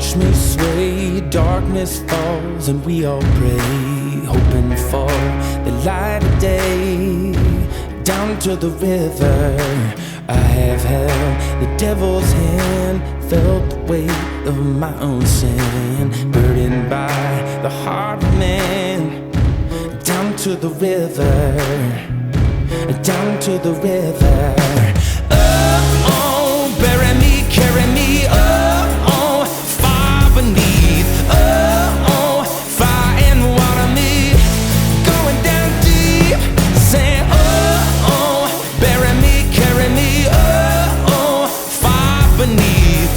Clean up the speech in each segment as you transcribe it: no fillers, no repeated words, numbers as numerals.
watch me sway, darkness falls and we all pray, hoping for the light of day. Down to the river I have held the devil's hand, felt the weight of my own sin, burdened by the heart of man. Down to the river, down to the river. Oh, bury me, carry me, oh, far beneath, oh, fire and water me, going down deep, saying, oh, bury me, carry me, oh, far beneath,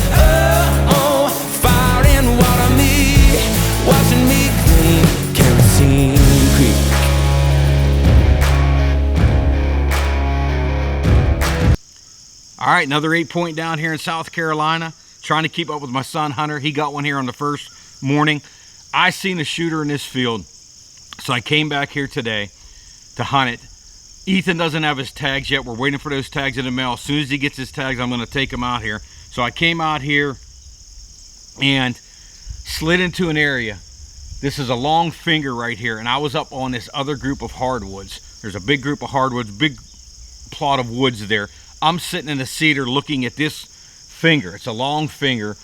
oh, fire and water me, washing me clean, kerosene creek. All right, another 8-point down here in South Carolina. Trying to keep up with my son Hunter. He got one here on the first morning. I seen a shooter in this field, so I came back here today to hunt it. Ethan doesn't have his tags yet. We're waiting for those tags in the mail. As soon as he gets his tags, I'm going to take him out here. So I came out here and slid into an area. This is a long finger right here, and I was up on this other group of hardwoods. There's a big group of hardwoods, big plot of woods there. I'm sitting in a cedar looking at this finger. It's a long finger,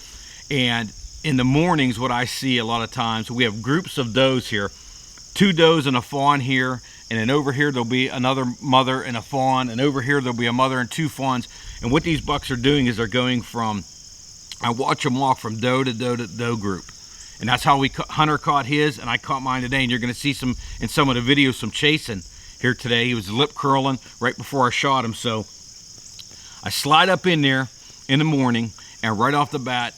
and in the mornings what I see a lot of times, we have groups of does here, 2 does and a fawn here, and then over here there'll be another mother and a fawn, and over here there'll be a mother and 2 fawns. And what these bucks are doing is they're going from, I watch them walk from doe to doe to doe group, and that's how Hunter caught his, and I caught mine today. And you're going to see some in some of the videos, some chasing here today. He was lip curling right before I shot him. So I slide up in there in the morning, and right off the bat,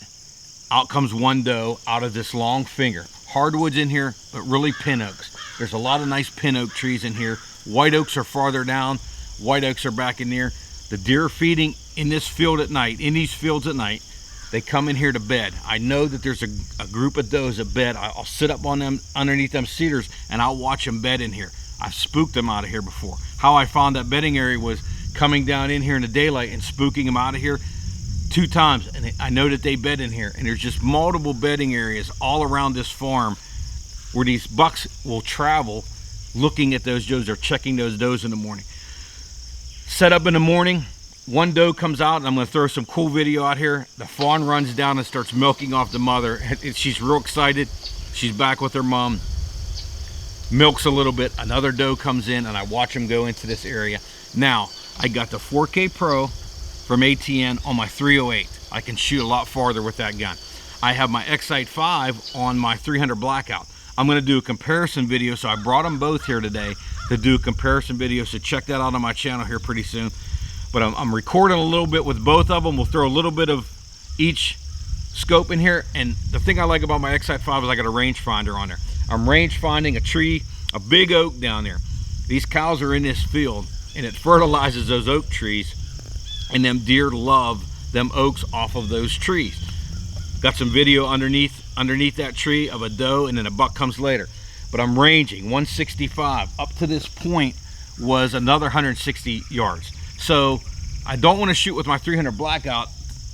out comes one doe out of this long finger. Hardwoods in here, but really pin oaks. There's a lot of nice pin oak trees in here. White oaks are farther down. White oaks are back in there. The deer feeding in this field at night, in these fields at night, they come in here to bed. I know that there's a group of does at bed. I'll sit up on them underneath them cedars, and I'll watch them bed in here. I've spooked them out of here before. How I found that bedding area was coming down in here in the daylight and spooking them out of here 2 times, and I know that they bed in here. And there's just multiple bedding areas all around this farm where these bucks will travel looking at those does or checking those does in the morning. Set up in the morning, one doe comes out, and I'm going to throw some cool video out here. The fawn runs down and starts milking off the mother. She's real excited. She's back with her mom. Milks a little bit. Another doe comes in, and I watch them go into this area. Now, I got the 4K Pro from ATN on my 308. I can shoot a lot farther with that gun. I have my XSight 5 on my 300 Blackout. I'm going to do a comparison video, so I brought them both here today to do a comparison video, so check that out on my channel here pretty soon. But I'm recording a little bit with both of them. We'll throw a little bit of each scope in here, and the thing I like about my XSight 5 is I got a rangefinder on there. I'm range finding a tree, a big oak down there. These cows are in this field, and it fertilizes those oak trees, and them deer love them oaks off of those trees. Got some video underneath that tree of a doe, and then a buck comes later. But I'm ranging 165. Up to this point was another 160 yards. So I don't want to shoot with my 300 Blackout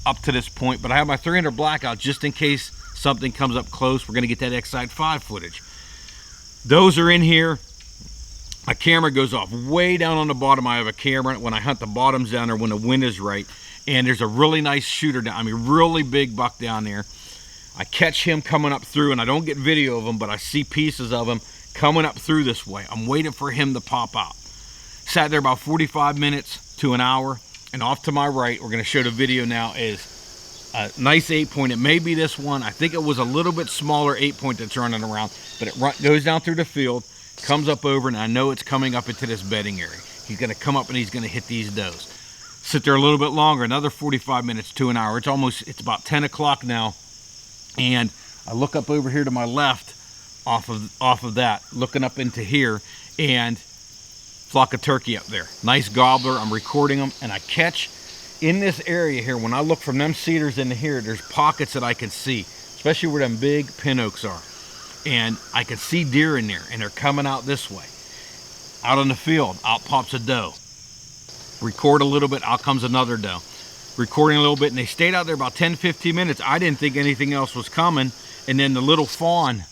up to this point, but I have my 300 Blackout just in case something comes up close. We're going to get that XSight 5 footage. Those are in here. My camera goes off way down on the bottom. I have a camera when I hunt the bottoms down there when the wind is right. And there's a really nice shooter down, I mean really big buck down there. I catch him coming up through, and I don't get video of him, but I see pieces of him coming up through this way. I'm waiting for him to pop out. Sat there about 45 minutes to an hour, and off to my right, we're going to show the video now, is a nice 8-point. It may be this one. I think it was a little bit smaller 8-point that's running around, but it goes down through the field, comes up over, and I know it's coming up into this bedding area. He's going to come up and he's going to hit these does. Sit there a little bit longer, another 45 minutes to an hour. It's about 10 o'clock now, and I look up over here to my left off of that, looking up into here, and flock of turkey up there. Nice gobbler. I'm recording them, and I catch in this area here, when I look from them cedars into here, there's pockets that I can see, especially where them big pin oaks are. And I can see deer in there, and they're coming out this way. Out in the field, out pops a doe. Record a little bit, out comes another doe. recording a little bit, and they stayed out there about 10-15 minutes. I didn't think anything else was coming, and then the little fawn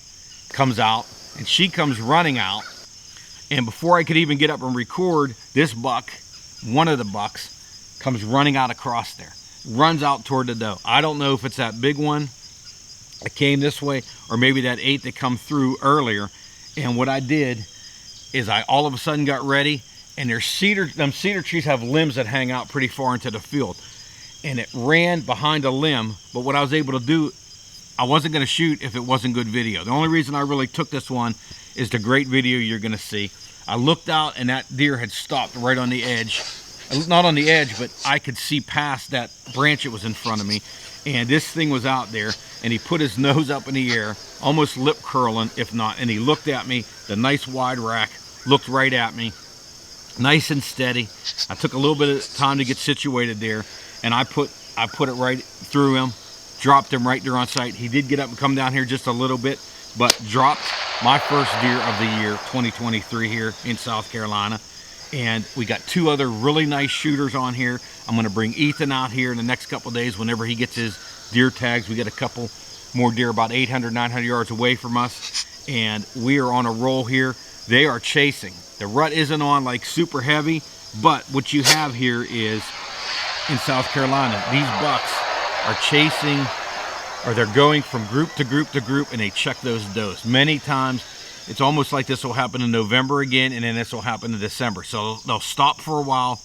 comes out, and she comes running out, and before I could even get up and record, this buck, one of the bucks, comes running out across there, runs out toward the doe. I don't know if it's that big one that came this way, or maybe that 8 that come through earlier. And what I did is I all of a sudden got ready, and them cedar trees have limbs that hang out pretty far into the field, and it ran behind a limb. But what I was able to do, I wasn't going to shoot if it wasn't good video. The only reason I really took this one is the great video you're going to see. I looked out, and that deer had stopped right on the edge. Not on the edge, but I could see past that branch that was in front of me. And this thing was out there, and he put his nose up in the air, almost lip curling, if not. And he looked at me, the nice wide rack, looked right at me, nice and steady. I took a little bit of time to get situated there, and I put it right through him, dropped him right there on sight. He did get up and come down here just a little bit, but dropped my first deer of the year, 2023, here in South Carolina. And we got 2 other really nice shooters on here. I'm going to bring Ethan out here in the next couple of days whenever he gets his deer tags. We got a couple more deer about 800, 900 yards away from us, and we are on a roll here. They are chasing. The rut isn't on like super heavy, but what you have here is, in South Carolina, these bucks are chasing, or they're going from group to group to group, and they check those does. Many times, it's almost like this will happen in November again, and then this will happen in December. So they'll stop for a while,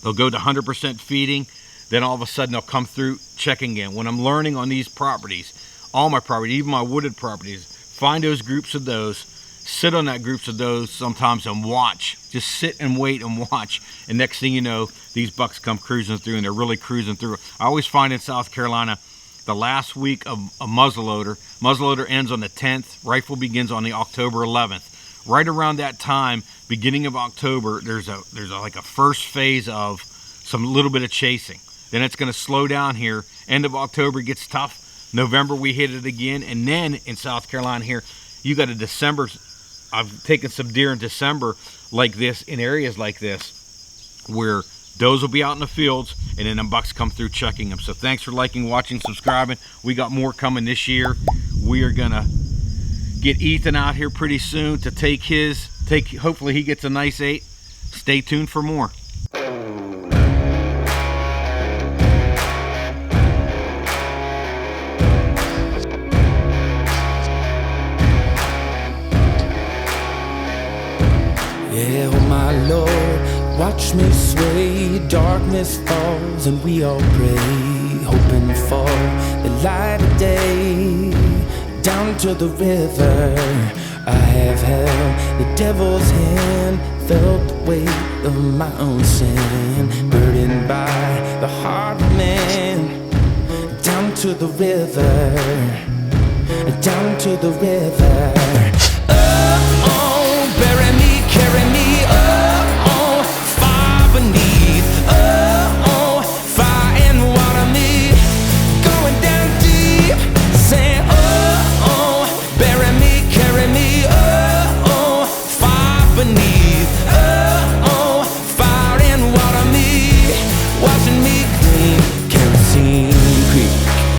they'll go to 100% feeding, then all of a sudden they'll come through checking again. When I'm learning on these properties, all my properties, even my wooded properties, find those groups of does, sit on that groups of does sometimes and watch. Just sit and wait and watch, and next thing you know, these bucks come cruising through, and they're really cruising through. I always find in South Carolina, the last week of a muzzleloader ends on the 10th, rifle begins on the October 11th. Right around that time, beginning of October, there's like a first phase of some little bit of chasing. Then it's going to slow down here. End of October gets tough. November we hit it again, and then in South Carolina here, you got a December. I've taken some deer in December like this, in areas like this, where does will be out in the fields, and then them bucks come through checking them. So thanks for liking, watching, subscribing. We got more coming this year. We are gonna get Ethan out here pretty soon to hopefully he gets a nice 8. Stay tuned for more. Yeah, oh my Lord, watch me sway. Darkness falls and we all pray, hoping for the light of day. Down to the river I have held the devil's hand, felt the weight of my own sin, burdened by the heart of man. Down to the river, down to the river.